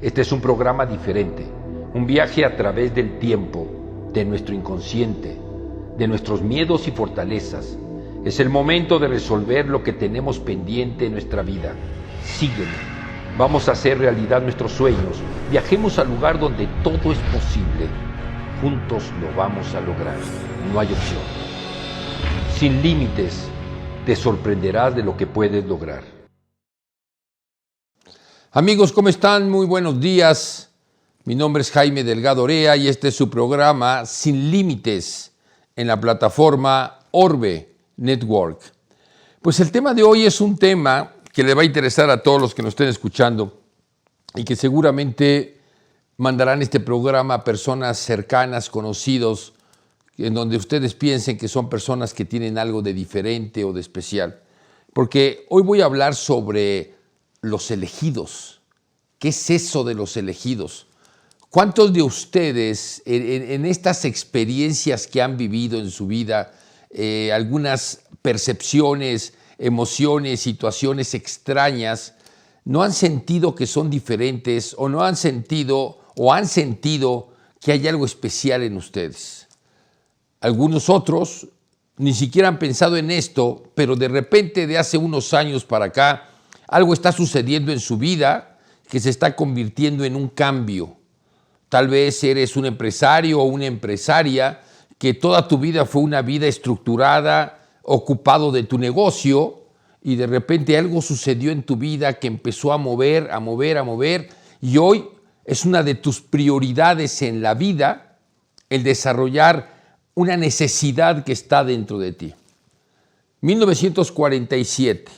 Este es un programa diferente, un viaje a través del tiempo, de nuestro inconsciente, de nuestros miedos y fortalezas. Es el momento de resolver lo que tenemos pendiente en nuestra vida. Sígueme. Vamos a hacer realidad nuestros sueños. Viajemos al lugar donde todo es posible. Juntos lo vamos a lograr. No hay opción. Sin límites, te sorprenderás de lo que puedes lograr. Amigos, ¿cómo están? Muy buenos días. Mi nombre es Jaime Delgado Orea y este es su programa Sin Límites en la plataforma Orbe Network. Pues el tema de hoy es un tema que le va a interesar a todos los que nos estén escuchando y que seguramente mandarán este programa a personas cercanas, conocidos, en donde ustedes piensen que son personas que tienen algo de diferente o de especial. Porque hoy voy a hablar sobre los elegidos. ¿Qué es eso de los elegidos? ¿Cuántos de ustedes en estas experiencias que han vivido en su vida, algunas percepciones, emociones, situaciones extrañas, no han sentido que son diferentes o no han sentido o han sentido que hay algo especial en ustedes? Algunos otros ni siquiera han pensado en esto, pero de repente de hace unos años para acá, algo está sucediendo en su vida que se está convirtiendo en un cambio. Tal vez eres un empresario o una empresaria que toda tu vida fue una vida estructurada, ocupado de tu negocio, y de repente algo sucedió en tu vida que empezó a mover, y hoy es una de tus prioridades en la vida el desarrollar una necesidad que está dentro de ti. 1947.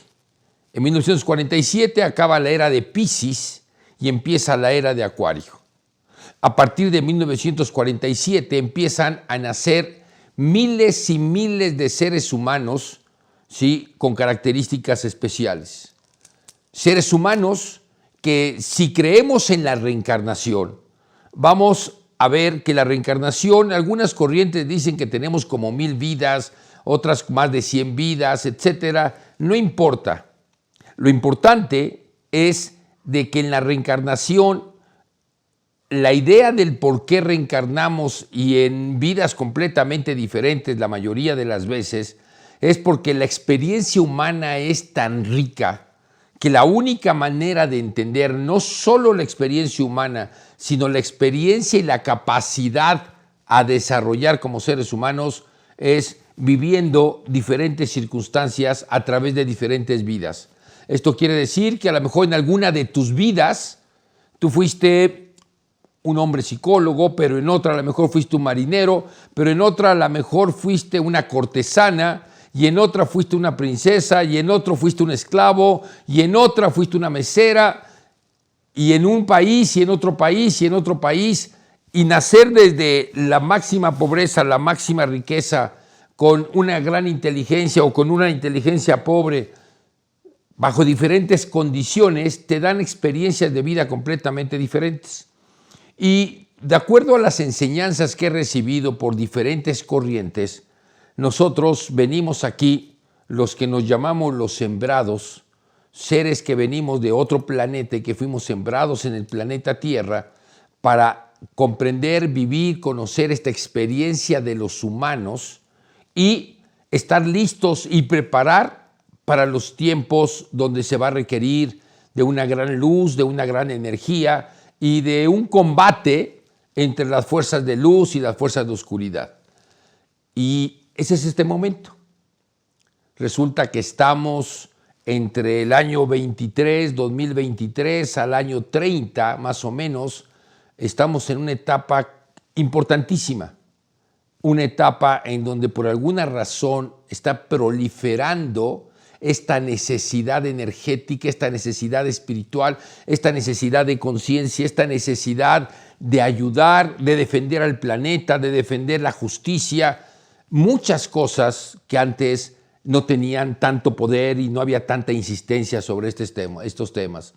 En 1947 acaba la era de Piscis y empieza la era de Acuario. A partir de 1947 empiezan a nacer miles y miles de seres humanos, ¿sí?, con características especiales. Seres humanos que, si creemos en la reencarnación, vamos a ver que la reencarnación, algunas corrientes dicen que tenemos como 1000 vidas, otras más de 100 vidas, etcétera. No importa. Lo importante es de que en la reencarnación, la idea del por qué reencarnamos y en vidas completamente diferentes la mayoría de las veces, es porque la experiencia humana es tan rica que la única manera de entender no solo la experiencia humana, sino la experiencia y la capacidad a desarrollar como seres humanos es viviendo diferentes circunstancias a través de diferentes vidas. Esto quiere decir que a lo mejor en alguna de tus vidas tú fuiste un hombre psicólogo, pero en otra a lo mejor fuiste un marinero, pero en otra a lo mejor fuiste una cortesana, y en otra fuiste una princesa, y en otro fuiste un esclavo, y en otra fuiste una mesera, y en un país, y en otro país, y en otro país, y nacer desde la máxima pobreza, la máxima riqueza, con una gran inteligencia o con una inteligencia pobre, bajo diferentes condiciones, te dan experiencias de vida completamente diferentes. Y de acuerdo a las enseñanzas que he recibido por diferentes corrientes, nosotros venimos aquí, los que nos llamamos los sembrados, seres que venimos de otro planeta y que fuimos sembrados en el planeta Tierra, para comprender, vivir, conocer esta experiencia de los humanos y estar listos y preparar para los tiempos donde se va a requerir de una gran luz, de una gran energía y de un combate entre las fuerzas de luz y las fuerzas de oscuridad. Y ese es este momento. Resulta que estamos entre el año 2023 al año 30, más o menos, estamos en una etapa importantísima. Una etapa en donde por alguna razón está proliferando esta necesidad energética, esta necesidad espiritual, esta necesidad de conciencia, esta necesidad de ayudar, de defender al planeta, de defender la justicia, muchas cosas que antes no tenían tanto poder y no había tanta insistencia sobre estos temas.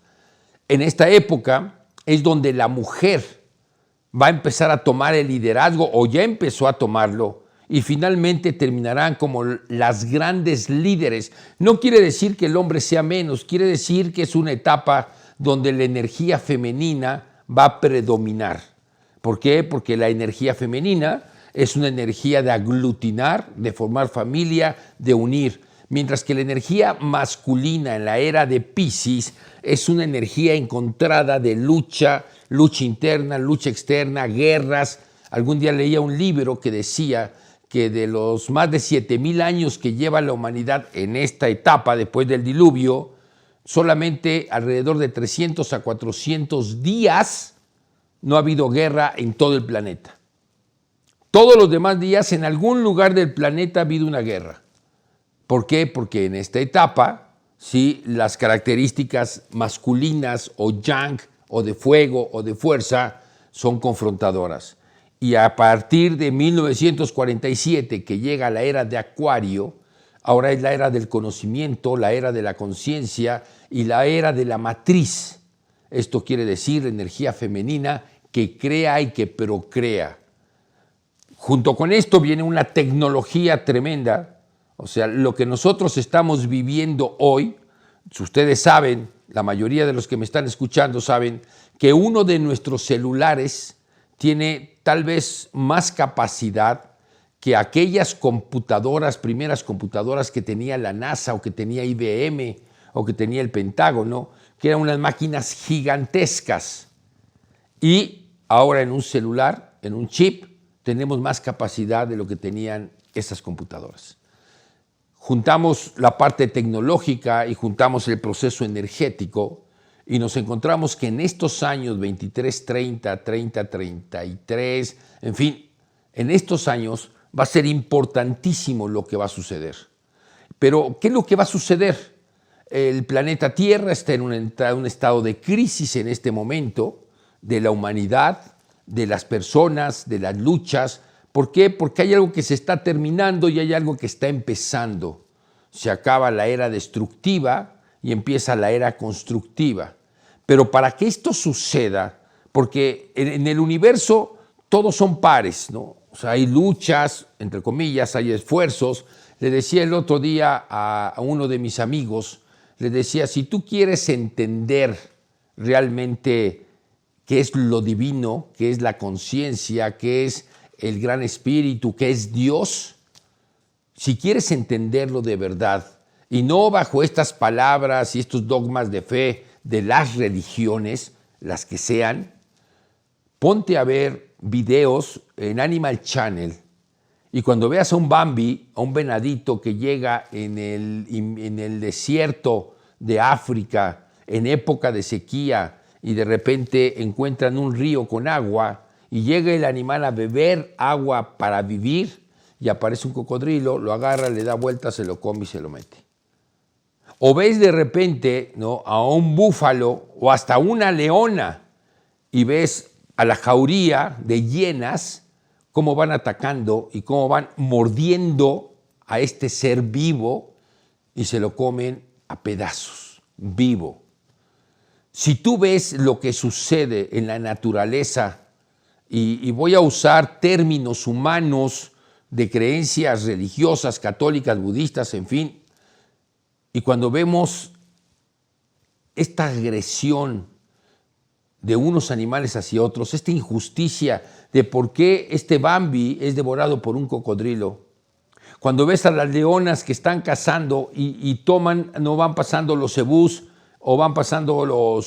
En esta época es donde la mujer va a empezar a tomar el liderazgo o ya empezó a tomarlo y finalmente terminarán como las grandes líderes. No quiere decir que el hombre sea menos, quiere decir que es una etapa donde la energía femenina va a predominar. ¿Por qué? Porque la energía femenina es una energía de aglutinar, de formar familia, de unir. Mientras que la energía masculina en la era de Piscis es una energía encontrada de lucha, lucha interna, lucha externa, guerras. Algún día leía un libro que decía que de los más de 7,000 años que lleva la humanidad en esta etapa después del diluvio, solamente alrededor de 300 a 400 días no ha habido guerra en todo el planeta. Todos los demás días en algún lugar del planeta ha habido una guerra. ¿Por qué? Porque en esta etapa, sí, las características masculinas o yang o de fuego o de fuerza son confrontadoras. Y a partir de 1947, que llega la era de Acuario, ahora es la era del conocimiento, la era de la conciencia y la era de la matriz. Esto quiere decir energía femenina que crea y que procrea. Junto con esto viene una tecnología tremenda. O sea, lo que nosotros estamos viviendo hoy, si ustedes saben, la mayoría de los que me están escuchando saben que uno de nuestros celulares tiene tal vez más capacidad que aquellas computadoras, primeras computadoras que tenía la NASA o que tenía IBM o que tenía el Pentágono, que eran unas máquinas gigantescas. Y ahora en un celular, en un chip, tenemos más capacidad de lo que tenían esas computadoras. Juntamos la parte tecnológica y juntamos el proceso energético y nos encontramos que en estos años 23, 30, 30, 33, en fin, en estos años va a ser importantísimo lo que va a suceder. Pero, ¿qué es lo que va a suceder? El planeta Tierra está en un estado de crisis en este momento, de la humanidad, de las personas, de las luchas. ¿Por qué? Porque hay algo que se está terminando y hay algo que está empezando. Se acaba la era destructiva y empieza la era constructiva. Pero para que esto suceda, porque en el universo todos son pares, ¿no? O sea, hay luchas, entre comillas, hay esfuerzos. Le decía el otro día a uno de mis amigos, le decía, si tú quieres entender realmente qué es lo divino, qué es la conciencia, qué es el gran espíritu, que es Dios, si quieres entenderlo de verdad, y no bajo estas palabras y estos dogmas de fe de las religiones, las que sean, ponte a ver videos en Animal Channel, y cuando veas a un Bambi, a un venadito que llega en el desierto de África, en época de sequía, y de repente encuentran un río con agua, y llega el animal a beber agua para vivir y aparece un cocodrilo, lo agarra, le da vueltas, se lo come y se lo mete. O ves de repente, ¿no?, a un búfalo o hasta una leona y ves a la jauría de hienas cómo van atacando y cómo van mordiendo a este ser vivo y se lo comen a pedazos, vivo. Si tú ves lo que sucede en la naturaleza, y voy a usar términos humanos de creencias religiosas, católicas, budistas, en fin, y cuando vemos esta agresión de unos animales hacia otros, esta injusticia de por qué este Bambi es devorado por un cocodrilo, cuando ves a las leonas que están cazando y toman, no van pasando los cebús o van pasando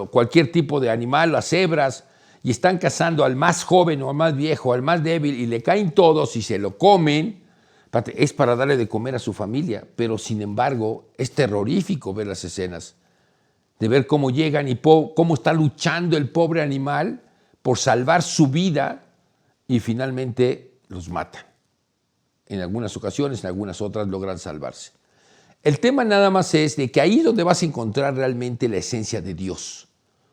cualquier tipo de animal, las cebras, y están cazando al más joven o al más viejo, al más débil, y le caen todos y se lo comen, es para darle de comer a su familia, pero sin embargo es terrorífico ver las escenas, de ver cómo llegan y cómo está luchando el pobre animal por salvar su vida y finalmente los matan. En algunas ocasiones, en algunas otras logran salvarse. El tema nada más es de que ahí es donde vas a encontrar realmente la esencia de Dios,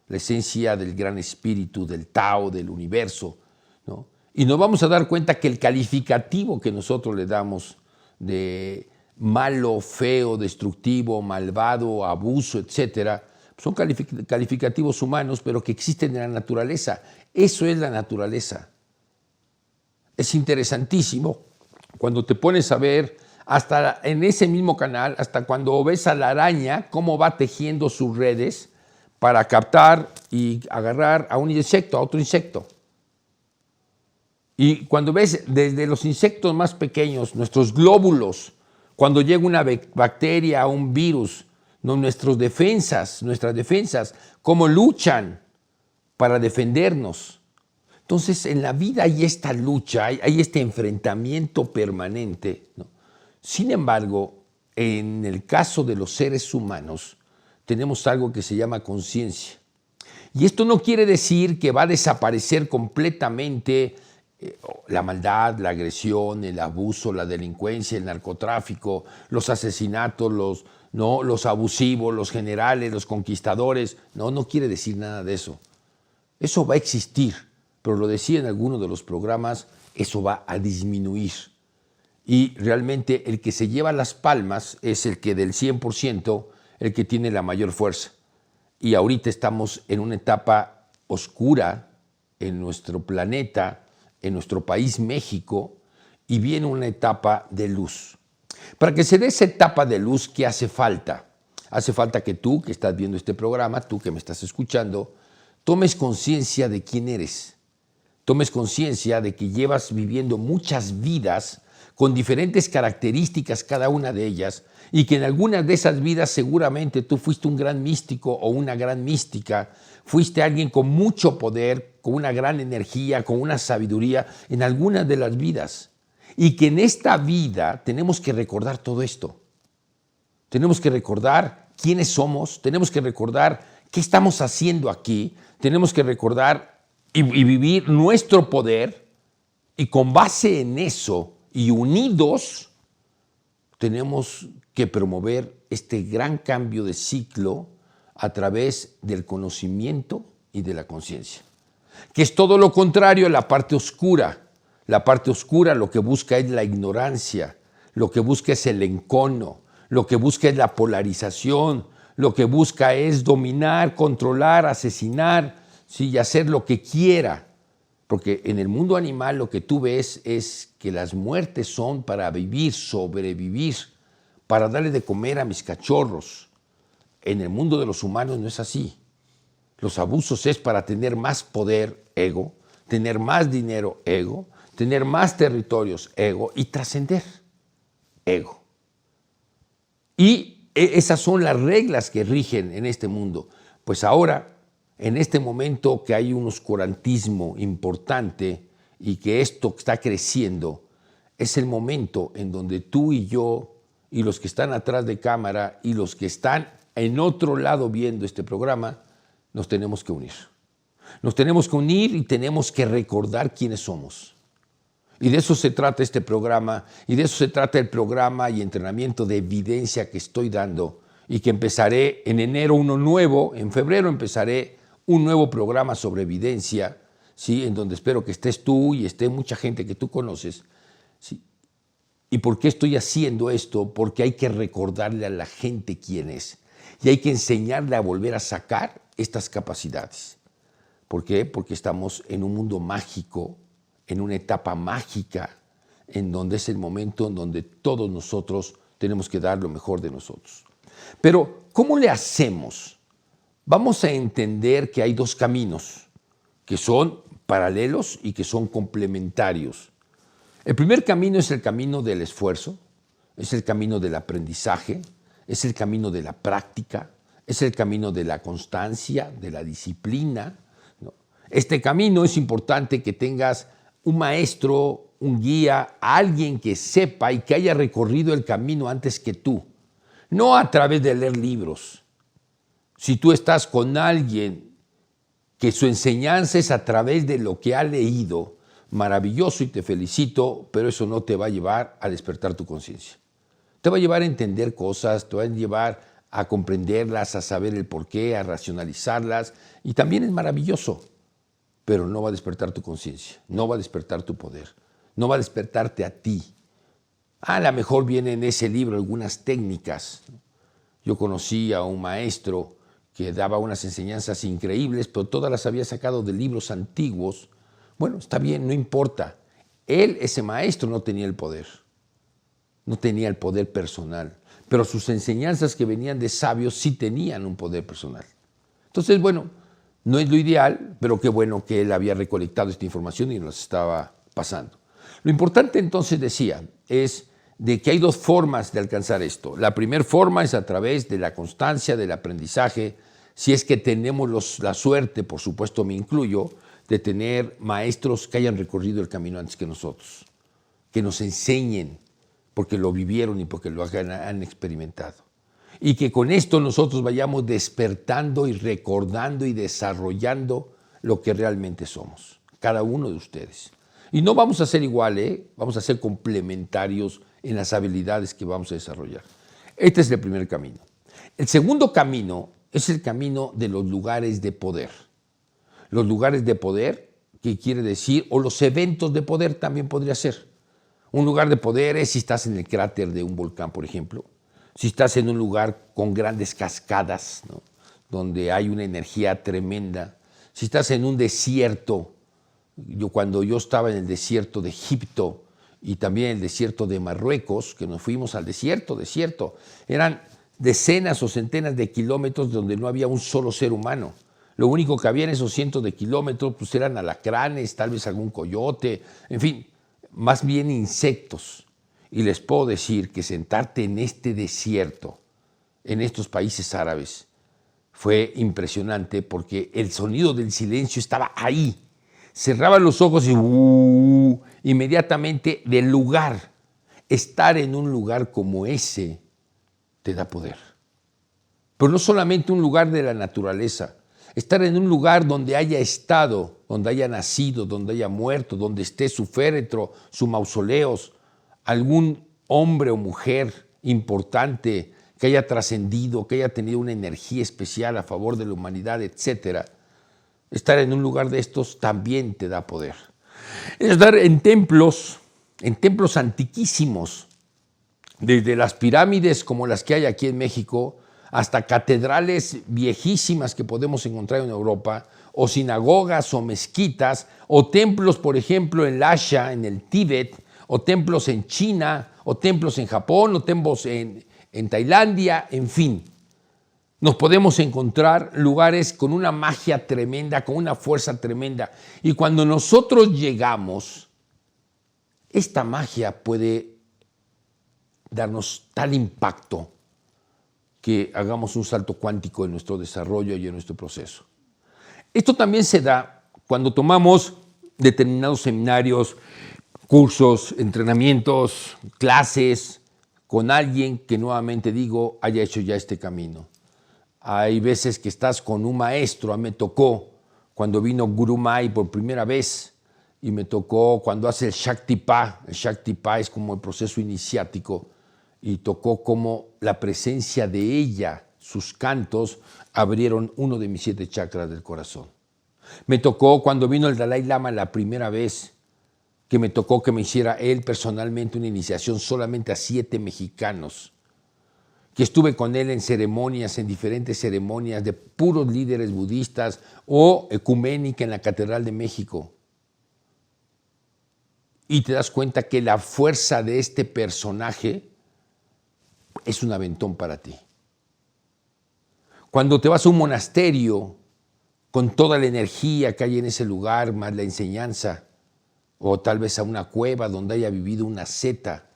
la esencia del gran espíritu, del Tao, del universo, ¿no? Y nos vamos a dar cuenta que el calificativo que nosotros le damos de malo, feo, destructivo, malvado, abuso, etcétera, son calificativos humanos, pero que existen en la naturaleza. Eso es la naturaleza. Es interesantísimo cuando te pones a ver, hasta en ese mismo canal, hasta cuando ves a la araña, cómo va tejiendo sus redes para captar y agarrar a un insecto, a otro insecto. Y cuando ves desde los insectos más pequeños, nuestros glóbulos, cuando llega una bacteria, un virus, ¿no? Nuestras defensas, cómo luchan para defendernos. Entonces, en la vida hay esta lucha, hay este enfrentamiento permanente, ¿no? Sin embargo, en el caso de los seres humanos, tenemos algo que se llama conciencia. Y esto no quiere decir que va a desaparecer completamente la maldad, la agresión, el abuso, la delincuencia, el narcotráfico, los asesinatos, los abusivos, los generales, los conquistadores. No quiere decir nada de eso. Eso va a existir, pero lo decía en alguno de los programas, eso va a disminuir. Y realmente el que se lleva las palmas es el que del 100%, el que tiene la mayor fuerza. Y ahorita estamos en una etapa oscura en nuestro planeta, en nuestro país México, y viene una etapa de luz. Para que se dé esa etapa de luz, ¿qué hace falta? Hace falta que tú, que estás viendo este programa, tú que me estás escuchando, tomes conciencia de quién eres. Tomes conciencia de que llevas viviendo muchas vidas con diferentes características cada una de ellas, y que en algunas de esas vidas seguramente tú fuiste un gran místico o una gran mística, fuiste alguien con mucho poder, con una gran energía, con una sabiduría en algunas de las vidas. Y que en esta vida tenemos que recordar todo esto. Tenemos que recordar quiénes somos, tenemos que recordar qué estamos haciendo aquí, tenemos que recordar y vivir nuestro poder, y con base en eso y unidos tenemos que promover este gran cambio de ciclo a través del conocimiento y de la conciencia, que es todo lo contrario a la parte oscura. La parte oscura lo que busca es la ignorancia, lo que busca es el encono, lo que busca es la polarización, lo que busca es dominar, controlar, asesinar, ¿sí? Y hacer lo que quiera. Porque en el mundo animal lo que tú ves es que las muertes son para vivir, sobrevivir, para darle de comer a mis cachorros. En el mundo de los humanos no es así. Los abusos es para tener más poder, ego, tener más dinero, ego, tener más territorios, ego, y trascender, ego. Y esas son las reglas que rigen en este mundo. Pues ahora, en este momento que hay un oscurantismo importante y que esto está creciendo, es el momento en donde tú y yo y los que están atrás de cámara y los que están en otro lado viendo este programa, nos tenemos que unir. Nos tenemos que unir y tenemos que recordar quiénes somos. Y de eso se trata este programa, y de eso se trata el programa y entrenamiento de evidencia que estoy dando, y que empezaré en enero uno nuevo, en febrero empezaré un nuevo programa sobre evidencia, ¿sí? En donde espero que estés tú y esté mucha gente que tú conoces, ¿sí? ¿Y por qué estoy haciendo esto? Porque hay que recordarle a la gente quién es, y hay que enseñarle a volver a sacar estas capacidades. ¿Por qué? Porque estamos en un mundo mágico, en una etapa mágica, en donde es el momento en donde todos nosotros tenemos que dar lo mejor de nosotros. Pero, ¿cómo le hacemos? Vamos a entender que hay dos caminos que son paralelos y que son complementarios. El primer camino es el camino del esfuerzo, es el camino del aprendizaje, es el camino de la práctica, es el camino de la constancia, de la disciplina, ¿no? Este camino es importante que tengas un maestro, un guía, alguien que sepa y que haya recorrido el camino antes que tú, no a través de leer libros. Si tú estás con alguien que su enseñanza es a través de lo que ha leído, maravilloso y te felicito, pero eso no te va a llevar a despertar tu conciencia. Te va a llevar a entender cosas, te va a llevar a comprenderlas, a saber el porqué, a racionalizarlas, y también es maravilloso, pero no va a despertar tu conciencia, no va a despertar tu poder, no va a despertarte a ti. A lo mejor viene en ese libro algunas técnicas. Yo conocí a un maestro que daba unas enseñanzas increíbles, pero todas las había sacado de libros antiguos. Bueno, está bien, no importa. Él, ese maestro, no tenía el poder. No tenía el poder personal. Pero sus enseñanzas que venían de sabios sí tenían un poder personal. Entonces, bueno, No es lo ideal, pero qué bueno que él había recolectado esta información y nos estaba pasando. Lo importante entonces, decía, es de que hay dos formas de alcanzar esto. La primera forma es a través de la constancia, del aprendizaje, si es que tenemos la suerte, por supuesto me incluyo, de tener maestros que hayan recorrido el camino antes que nosotros, que nos enseñen porque lo vivieron y porque lo han experimentado. Y que con esto nosotros vayamos despertando y recordando y desarrollando lo que realmente somos, cada uno de ustedes. Y no vamos a ser iguales, vamos a ser complementarios en las habilidades que vamos a desarrollar. Este es el primer camino. El segundo camino es el camino de los lugares de poder. Los lugares de poder, ¿qué quiere decir? O los eventos de poder también podría ser. Un lugar de poder es si estás en el cráter de un volcán, por ejemplo, si estás en un lugar con grandes cascadas, ¿no?, donde hay una energía tremenda, si estás en un desierto. Cuando yo estaba en el desierto de Egipto y también en el desierto de Marruecos, que nos fuimos al desierto, eran decenas o centenas de kilómetros donde no había un solo ser humano. Lo único que había en esos cientos de kilómetros pues eran alacranes, tal vez algún coyote, en fin, más bien insectos. Y les puedo decir que sentarte en este desierto, en estos países árabes, fue impresionante porque el sonido del silencio estaba ahí. Cerraba los ojos y inmediatamente del lugar. Estar en un lugar como ese te da poder. Pero no solamente un lugar de la naturaleza, estar en un lugar donde haya estado, donde haya nacido, donde haya muerto, donde esté su féretro, su mausoleos, algún hombre o mujer importante que haya trascendido, que haya tenido una energía especial a favor de la humanidad, etc. Estar en un lugar de estos también te da poder. Estar en templos antiquísimos, desde las pirámides como las que hay aquí en México, hasta catedrales viejísimas que podemos encontrar en Europa, o sinagogas o mezquitas, o templos, por ejemplo, en Lhasa, en el Tíbet, o templos en China, o templos en Japón, o templos en Tailandia, en fin. Nos podemos encontrar lugares con una magia tremenda, con una fuerza tremenda. Y cuando nosotros llegamos, esta magia puede darnos tal impacto que hagamos un salto cuántico en nuestro desarrollo y en nuestro proceso. Esto también se da cuando tomamos determinados seminarios, cursos, entrenamientos, clases con alguien que, nuevamente digo, haya hecho ya este camino. Hay veces que estás con un maestro. A mí me tocó cuando vino Guru Mai por primera vez y me tocó cuando hace el Shaktipa. El Shaktipa es como el proceso iniciático y tocó como la presencia de ella, sus cantos, abrieron uno de mis 7 chakras del corazón. Me tocó cuando vino el Dalai Lama la primera vez, que me tocó que me hiciera él personalmente una iniciación solamente a 7 mexicanos, que estuve con él en ceremonias, en diferentes ceremonias de puros líderes budistas o ecuménica en la Catedral de México. Y te das cuenta que la fuerza de este personaje es un aventón para ti. Cuando te vas a un monasterio con toda la energía que hay en ese lugar, más la enseñanza, o tal vez a una cueva donde haya vivido una asceta,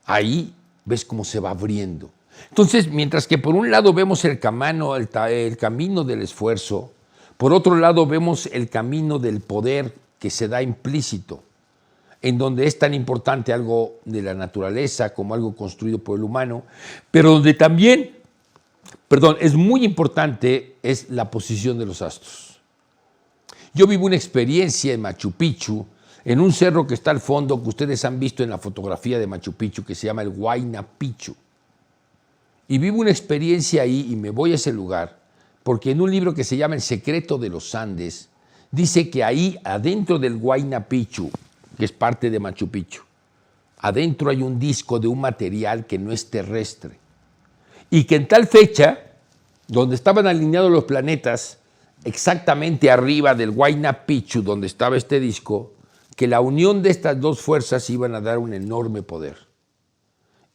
ahí ves cómo se va abriendo. Entonces, mientras que por un lado vemos el camino del esfuerzo, por otro lado vemos el camino del poder que se da implícito, en donde es tan importante algo de la naturaleza como algo construido por el humano, pero donde también, es muy importante es la posición de los astros. Yo vivo una experiencia en Machu Picchu, en un cerro que está al fondo, que ustedes han visto en la fotografía de Machu Picchu, que se llama el Huayna Picchu. Y vivo una experiencia ahí y me voy a ese lugar, porque en un libro que se llama El secreto de los Andes, dice que ahí, adentro del Huayna Picchu, que es parte de Machu Picchu, adentro hay un disco de un material que no es terrestre. Y que en tal fecha, donde estaban alineados los planetas, exactamente arriba del Huayna Picchu, donde estaba este disco, que la unión de estas dos fuerzas iban a dar un enorme poder.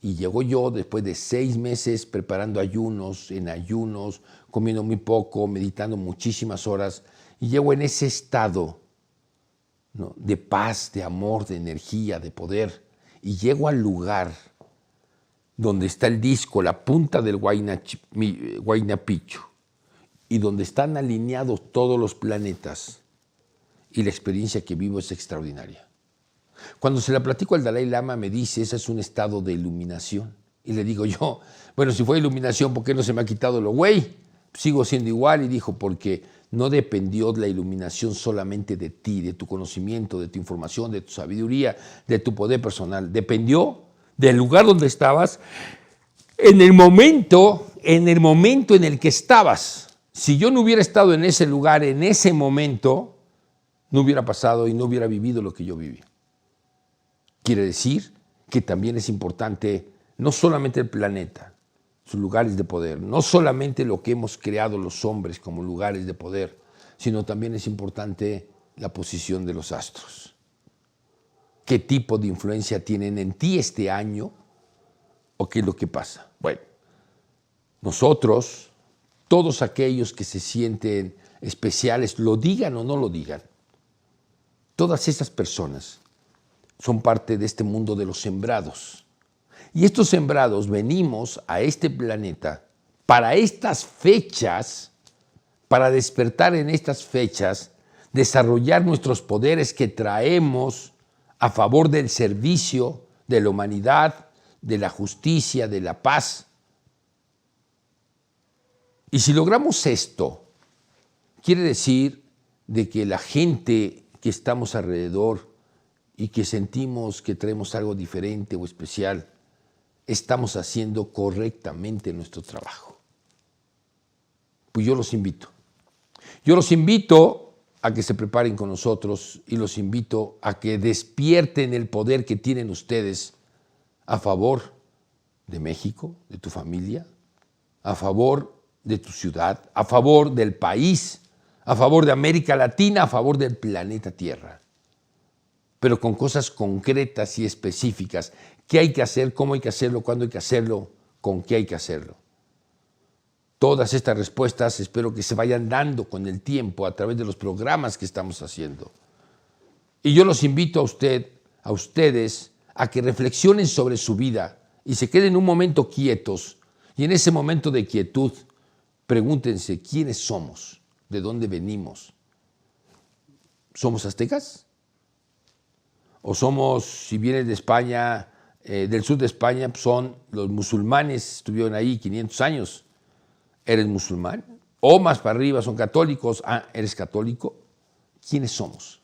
Y llego yo después de 6 meses preparando ayunos, en ayunos, comiendo muy poco, meditando muchísimas horas, y llego en ese estado, ¿no?, de paz, de amor, de energía, de poder, y llego al lugar donde está el disco, la punta del Huayna Picchu, y donde están alineados todos los planetas, y la experiencia que vivo es extraordinaria. Cuando se la platico al Dalai Lama me dice, ese es un estado de iluminación. Y le digo yo, bueno, si fue iluminación, ¿por qué no se me ha quitado lo güey? Sigo siendo igual. Y dijo, porque no dependió la iluminación solamente de ti, de tu conocimiento, de tu información, de tu sabiduría, de tu poder personal. Dependió del lugar donde estabas, en el momento en el que estabas. Si yo no hubiera estado en ese lugar, en ese momento, no hubiera pasado y no hubiera vivido lo que yo viví. Quiere decir que también es importante no solamente el planeta, sus lugares de poder, no solamente lo que hemos creado los hombres como lugares de poder, sino también es importante la posición de los astros. ¿Qué tipo de influencia tienen en ti este año o qué es lo que pasa? Bueno, nosotros, todos aquellos que se sienten especiales, lo digan o no lo digan, todas esas personas son parte de este mundo de los sembrados. Y estos sembrados venimos a este planeta para estas fechas, para despertar en estas fechas, desarrollar nuestros poderes que traemos a favor del servicio, de la humanidad, de la justicia, de la paz. Y si logramos esto, quiere decir de que la gente que estamos alrededor y que sentimos que traemos algo diferente o especial, estamos haciendo correctamente nuestro trabajo. Pues yo los invito. Yo los invito a que se preparen con nosotros y los invito a que despierten el poder que tienen ustedes a favor de México, de tu familia, a favor de tu ciudad, a favor del país, a favor de América Latina, a favor del planeta Tierra. Pero con cosas concretas y específicas. ¿Qué hay que hacer? ¿Cómo hay que hacerlo? ¿Cuándo hay que hacerlo? ¿Con qué hay que hacerlo? Todas estas respuestas espero que se vayan dando con el tiempo a través de los programas que estamos haciendo. Y yo los invito a ustedes, a que reflexionen sobre su vida y se queden un momento quietos. Y en ese momento de quietud, pregúntense quiénes somos, de dónde venimos. ¿Somos aztecas? ¿O somos, si vienes de España, del sur de España, son los musulmanes, estuvieron ahí 500 años? ¿Eres musulmán? ¿O más para arriba son católicos? Ah, ¿eres católico? ¿Quiénes somos?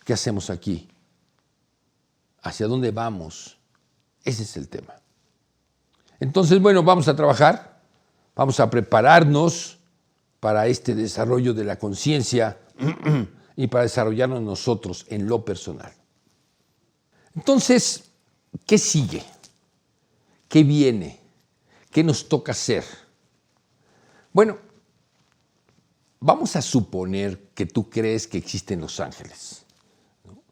¿Qué hacemos aquí? ¿Hacia dónde vamos? Ese es el tema. Entonces, bueno, vamos a trabajar, vamos a prepararnos para este desarrollo de la conciencia y para desarrollarnos nosotros en lo personal. Entonces, ¿qué sigue? ¿Qué viene? ¿Qué nos toca hacer? Bueno, vamos a suponer que tú crees que existen los ángeles, ¿no?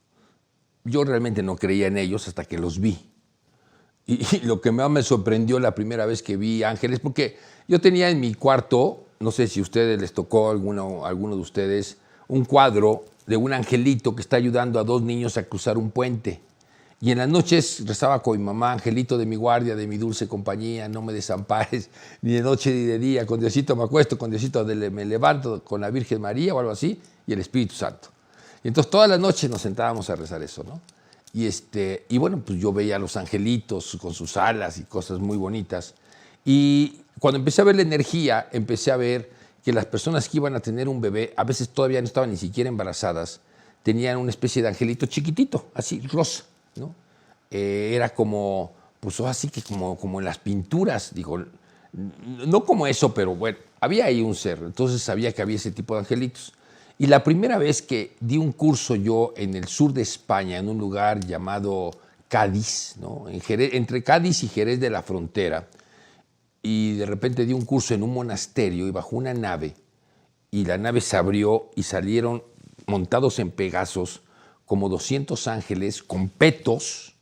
Yo realmente no creía en ellos hasta que los vi. Y lo que más me sorprendió la primera vez que vi ángeles, porque yo tenía en mi cuarto, no sé si a ustedes les tocó a alguno de ustedes, un cuadro de un angelito que está ayudando a 2 niños a cruzar un puente. Y en las noches rezaba con mi mamá, angelito de mi guardia, de mi dulce compañía, no me desampares, ni de noche ni de día, con Diosito me acuesto, con Diosito me levanto, con la Virgen María o algo así, y el Espíritu Santo. Y entonces todas las noches nos sentábamos a rezar eso, ¿no? Y bueno, pues yo veía a los angelitos con sus alas y cosas muy bonitas. Y cuando empecé a ver la energía, empecé a ver que las personas que iban a tener un bebé, a veces todavía no estaban ni siquiera embarazadas, tenían una especie de angelito chiquitito, así, rosa, ¿no? Era como, pues así que como en las pinturas, digo, no como eso, pero bueno, había ahí un ser, entonces sabía que había ese tipo de angelitos. Y la primera vez que di un curso yo en el sur de España, en un lugar llamado Cádiz, ¿no? Entre Cádiz y Jerez de la Frontera, y de repente di un curso en un monasterio y bajó una nave, y la nave se abrió y salieron montados en Pegasos como 200 ángeles con petos,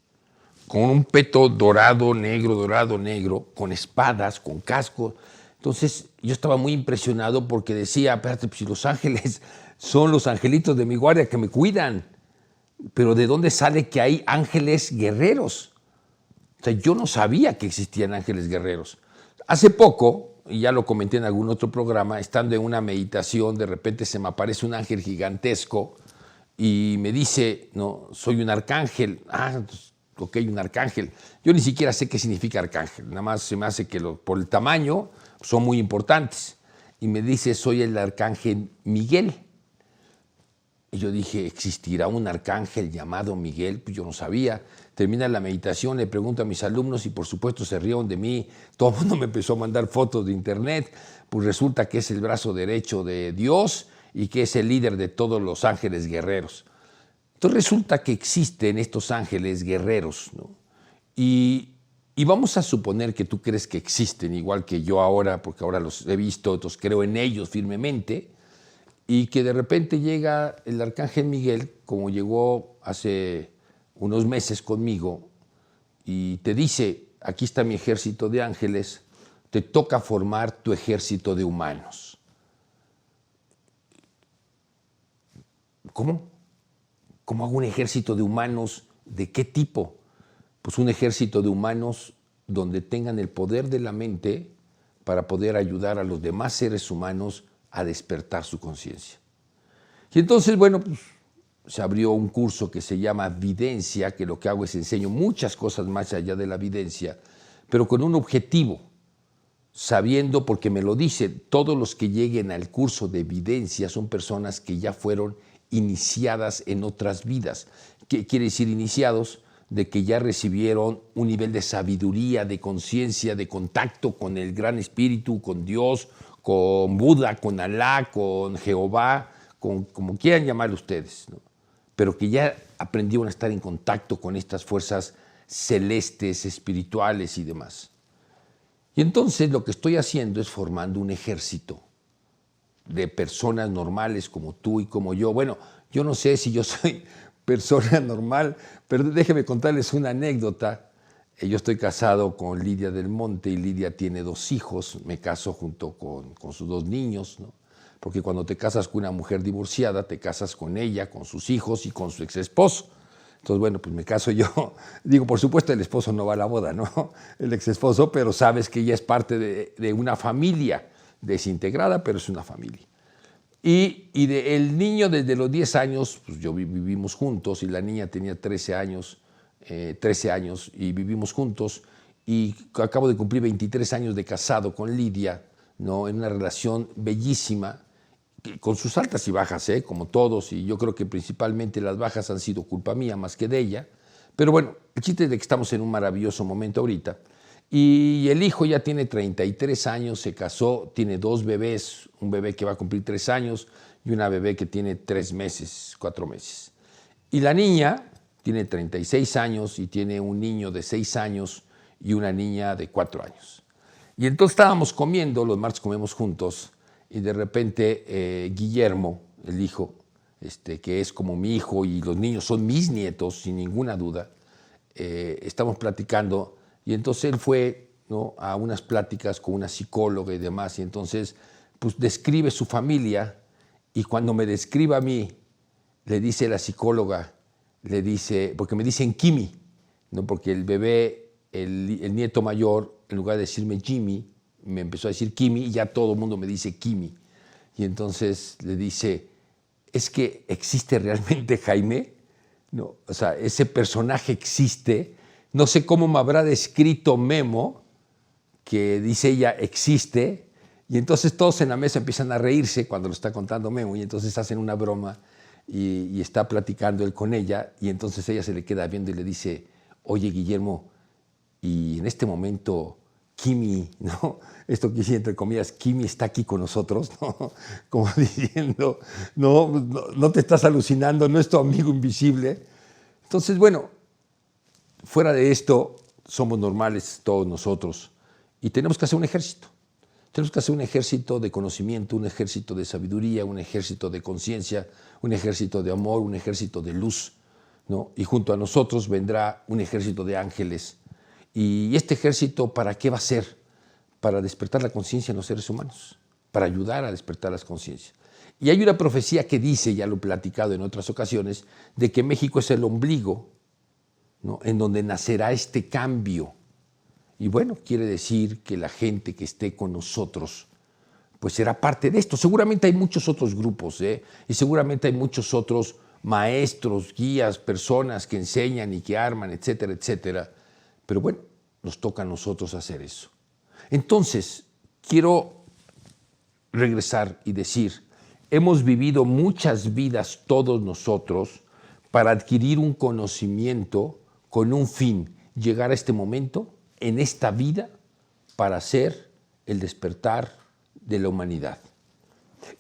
con un peto dorado, negro, con espadas, con cascos. Entonces yo estaba muy impresionado porque decía, espérate, pues si los ángeles son los angelitos de mi guardia que me cuidan, pero ¿de dónde sale que hay ángeles guerreros? O sea, yo no sabía que existían ángeles guerreros. Hace poco, y ya lo comenté en algún otro programa, estando en una meditación, de repente se me aparece un ángel gigantesco y me dice, no, soy un arcángel. Ah, pues, ok, un arcángel. Yo ni siquiera sé qué significa arcángel, nada más se me hace que por el tamaño son muy importantes. Y me dice, soy el arcángel Miguel. Y yo dije, ¿existirá un arcángel llamado Miguel? Pues yo no sabía. Termina la meditación, le pregunto a mis alumnos y por supuesto se rieron de mí. Todo el mundo me empezó a mandar fotos de internet. Pues resulta que es el brazo derecho de Dios y que es el líder de todos los ángeles guerreros. Entonces resulta que existen estos ángeles guerreros, ¿no? Y vamos a suponer que tú crees que existen, igual que yo ahora, porque ahora los he visto, entonces creo en ellos firmemente, y que de repente llega el arcángel Miguel, como llegó hace unos meses conmigo, y te dice, aquí está mi ejército de ángeles, te toca formar tu ejército de humanos. ¿Cómo? ¿Cómo hago un ejército de humanos? ¿De qué tipo? Pues un ejército de humanos donde tengan el poder de la mente para poder ayudar a los demás seres humanos a despertar su conciencia. Y entonces, bueno, pues se abrió un curso que se llama Videncia, que lo que hago es enseño muchas cosas más allá de la videncia, pero con un objetivo, sabiendo, porque me lo dice, todos los que lleguen al curso de Videncia son personas que ya fueron iniciadas en otras vidas. ¿Qué quiere decir iniciados? De que ya recibieron un nivel de sabiduría, de conciencia, de contacto con el gran espíritu, con Dios, con Buda, con Alá, con Jehová, como quieran llamarlo ustedes, ¿no? Pero que ya aprendieron a estar en contacto con estas fuerzas celestes, espirituales y demás. Y entonces lo que estoy haciendo es formando un ejército de personas normales como tú y como yo. Bueno, yo no sé si yo soy persona normal, pero déjeme contarles una anécdota. Yo estoy casado con Lidia del Monte y Lidia tiene 2 hijos. Me caso junto con sus 2 niños, ¿no? Porque cuando te casas con una mujer divorciada, te casas con ella, con sus hijos y con su ex esposo. Entonces, bueno, pues me caso yo. Digo, por supuesto, el esposo no va a la boda, ¿no? El ex esposo, pero sabes que ella es parte de una familia desintegrada, pero es una familia. Y el niño desde los 10 años, pues vivimos juntos, y la niña tenía 13 años y vivimos juntos, y acabo de cumplir 23 años de casado con Lidia, ¿no? En una relación bellísima, con sus altas y bajas, como todos, y yo creo que principalmente las bajas han sido culpa mía más que de ella, pero bueno, el chiste es de que estamos en un maravilloso momento ahorita. Y el hijo ya tiene 33 años, se casó, tiene 2 bebés, un bebé que va a cumplir 3 años y una bebé que tiene 3 meses, 4 meses. Y la niña tiene 36 años y tiene un niño de 6 años y una niña de 4 años. Y entonces estábamos comiendo, los martes comemos juntos, y de repente Guillermo, el hijo, que es como mi hijo y los niños son mis nietos, sin ninguna duda, estamos platicando. Y entonces él fue, ¿no?, a unas pláticas con una psicóloga y demás, y entonces pues describe su familia, y cuando me describe a mí, le dice la psicóloga, le dice, porque me dicen Kimi, ¿no?, porque el bebé, el nieto mayor, en lugar de decirme Jimmy, me empezó a decir Kimi, y ya todo el mundo me dice Kimi. Y entonces le dice, ¿es que existe realmente Jaime? No, o sea, ese personaje existe. No sé cómo me habrá descrito Memo, que dice ella existe, y entonces todos en la mesa empiezan a reírse cuando lo está contando Memo, y entonces hacen una broma y está platicando él con ella, y entonces ella se le queda viendo y le dice, oye Guillermo, y en este momento Kimi, ¿no? Esto que dice entre comillas, Kimi está aquí con nosotros, ¿no? Como diciendo, no te estás alucinando, no es tu amigo invisible. Entonces, bueno, fuera de esto, somos normales todos nosotros y tenemos que hacer un ejército. Tenemos que hacer un ejército de conocimiento, un ejército de sabiduría, un ejército de conciencia, un ejército de amor, un ejército de luz. ¿no? Y junto a nosotros vendrá un ejército de ángeles. ¿Y este ejército para qué va a ser? Para despertar la conciencia en los seres humanos, para ayudar a despertar las conciencias. Y hay una profecía que dice, ya lo he platicado en otras ocasiones, de que México es el ombligo, ¿no?, en donde nacerá este cambio. Y bueno, quiere decir que la gente que esté con nosotros pues será parte de esto. Seguramente hay muchos otros grupos, y seguramente hay muchos otros maestros, guías, personas que enseñan y que arman, etcétera, etcétera. Pero bueno, nos toca a nosotros hacer eso. Entonces, quiero regresar y decir, hemos vivido muchas vidas todos nosotros para adquirir un conocimiento con un fin, llegar a este momento, en esta vida, para hacer el despertar de la humanidad.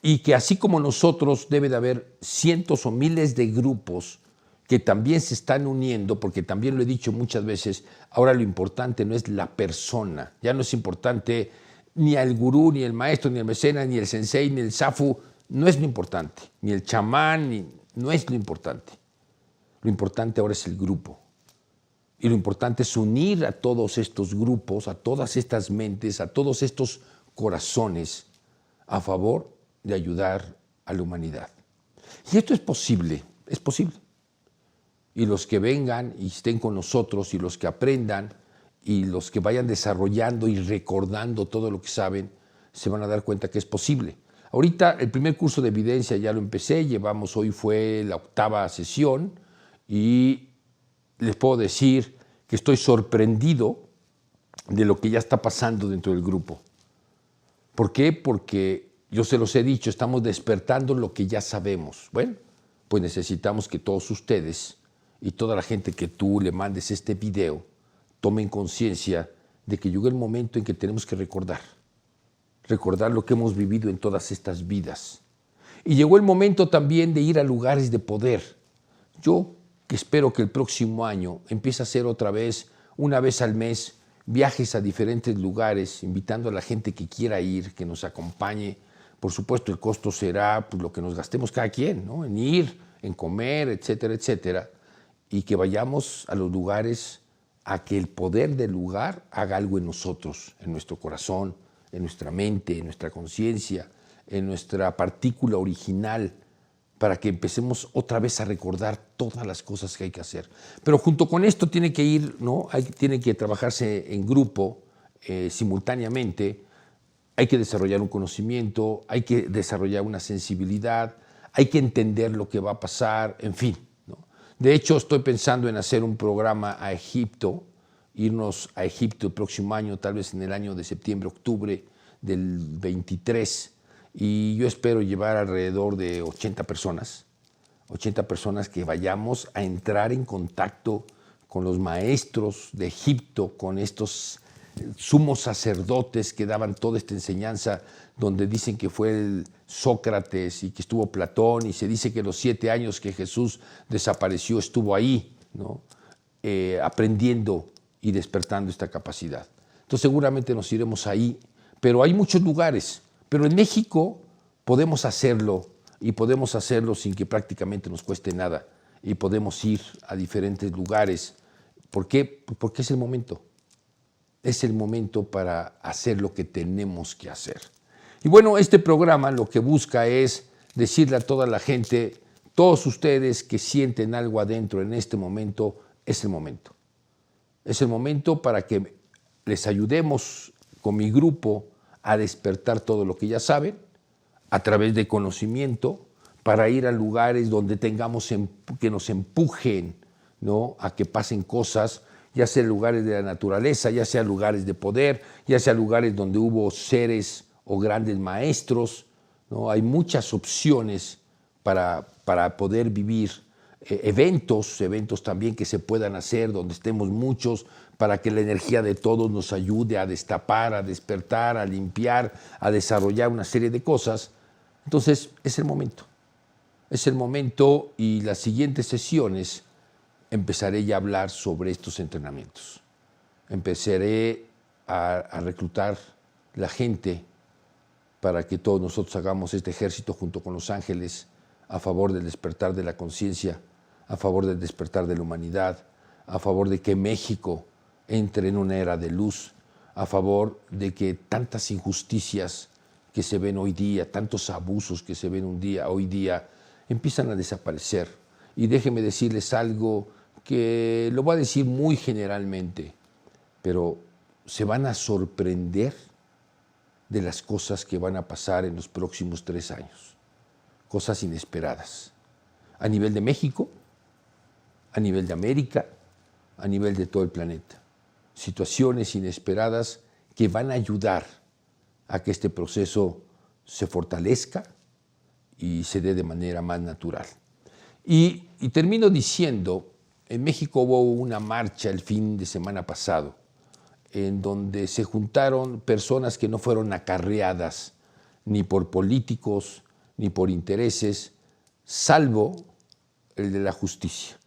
Y que así como nosotros debe de haber cientos o miles de grupos que también se están uniendo, porque también lo he dicho muchas veces, ahora lo importante no es la persona, ya no es importante ni el gurú, ni el maestro, ni el mecenas, ni el sensei, ni el zafu, no es lo importante, ni el chamán, no es lo importante. Lo importante ahora es el grupo. Y lo importante es unir a todos estos grupos, a todas estas mentes, a todos estos corazones a favor de ayudar a la humanidad. Y esto es posible, es posible. Y los que vengan y estén con nosotros, y los que aprendan, y los que vayan desarrollando y recordando todo lo que saben, se van a dar cuenta que es posible. Ahorita el primer curso de evidencia ya lo empecé, hoy fue la 8ª sesión, y les puedo decir que estoy sorprendido de lo que ya está pasando dentro del grupo. ¿Por qué? Porque yo se los he dicho, estamos despertando lo que ya sabemos. Bueno, pues necesitamos que todos ustedes y toda la gente que tú le mandes este video tomen conciencia de que llegó el momento en que tenemos que recordar lo que hemos vivido en todas estas vidas. Y llegó el momento también de ir a lugares de poder. Yo espero que el próximo año empiece a hacer otra vez, una vez al mes, viajes a diferentes lugares, invitando a la gente que quiera ir, que nos acompañe. Por supuesto, el costo será pues, lo que nos gastemos cada quien, ¿no?, en ir, en comer, etcétera, etcétera, y que vayamos a los lugares a que el poder del lugar haga algo en nosotros, en nuestro corazón, en nuestra mente, en nuestra conciencia, en nuestra partícula original, para que empecemos otra vez a recordar todas las cosas que hay que hacer. Pero junto con esto tiene que ir, ¿no?, tiene que trabajarse en grupo, simultáneamente. Hay que desarrollar un conocimiento, hay que desarrollar una sensibilidad, hay que entender lo que va a pasar, en fin, ¿no? De hecho, estoy pensando en hacer un programa a Egipto, irnos a Egipto el próximo año, tal vez en el año de septiembre, octubre del 23, y yo espero llevar alrededor de 80 personas que vayamos a entrar en contacto con los maestros de Egipto, con estos sumos sacerdotes que daban toda esta enseñanza, donde dicen que fue el Sócrates y que estuvo Platón, y se dice que los 7 años que Jesús desapareció estuvo ahí, ¿no?, aprendiendo y despertando esta capacidad. Entonces seguramente nos iremos ahí, pero hay muchos lugares. Pero en México podemos hacerlo, y podemos hacerlo sin que prácticamente nos cueste nada, y podemos ir a diferentes lugares. ¿Por qué? Porque es el momento. Es el momento para hacer lo que tenemos que hacer. Y bueno, este programa lo que busca es decirle a toda la gente, todos ustedes que sienten algo adentro en este momento, es el momento. Es el momento para que les ayudemos con mi grupo a despertar todo lo que ya saben, a través de conocimiento, para ir a lugares donde tengamos que nos empujen, ¿no?, a que pasen cosas, ya sea lugares de la naturaleza, ya sea lugares de poder, ya sea lugares donde hubo seres o grandes maestros, ¿no? Hay muchas opciones para poder vivir, eventos también que se puedan hacer donde estemos muchos, para que la energía de todos nos ayude a destapar, a despertar, a limpiar, a desarrollar una serie de cosas. Entonces es el momento, y las siguientes sesiones empezaré ya a hablar sobre estos entrenamientos. Empezaré a reclutar la gente para que todos nosotros hagamos este ejército junto con los ángeles a favor del despertar de la conciencia, a favor del despertar de la humanidad, a favor de que México entre en una era de luz, a favor de que tantas injusticias que se ven hoy día, tantos abusos que se ven hoy día, empiezan a desaparecer. Y déjenme decirles algo que lo voy a decir muy generalmente, pero se van a sorprender de las cosas que van a pasar en los próximos 3 años. Cosas inesperadas. A nivel de México, a nivel de América, a nivel de todo el planeta. Situaciones inesperadas que van a ayudar a que este proceso se fortalezca y se dé de manera más natural. Y termino diciendo, en México hubo una marcha el fin de semana pasado, en donde se juntaron personas que no fueron acarreadas ni por políticos ni por intereses, salvo el de la justicia,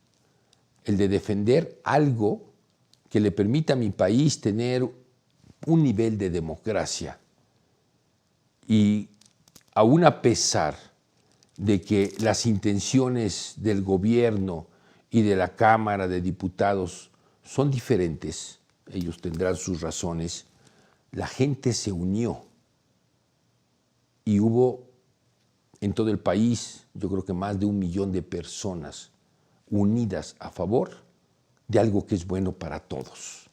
el de defender algo que le permita a mi país tener un nivel de democracia. Y aún a pesar de que las intenciones del gobierno y de la Cámara de Diputados son diferentes, ellos tendrán sus razones, la gente se unió y hubo en todo el país, yo creo que más de 1 millón de personas unidas a favor de algo que es bueno para todos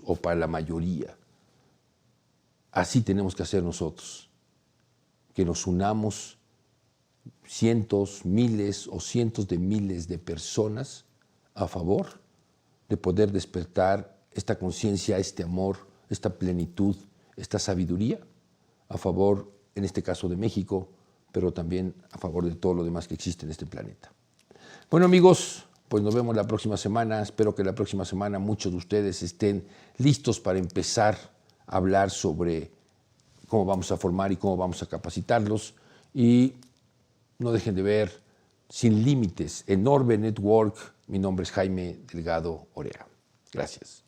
o para la mayoría. Así tenemos que hacer nosotros, que nos unamos cientos, miles o cientos de miles de personas a favor de poder despertar esta conciencia, este amor, esta plenitud, esta sabiduría, a favor, en este caso de México, pero también a favor de todo lo demás que existe en este planeta. Bueno, amigos, pues nos vemos la próxima semana. Espero que la próxima semana muchos de ustedes estén listos para empezar a hablar sobre cómo vamos a formar y cómo vamos a capacitarlos. Y no dejen de ver Sin Límites en Orbe Network. Mi nombre es Jaime Delgado Orea. Gracias.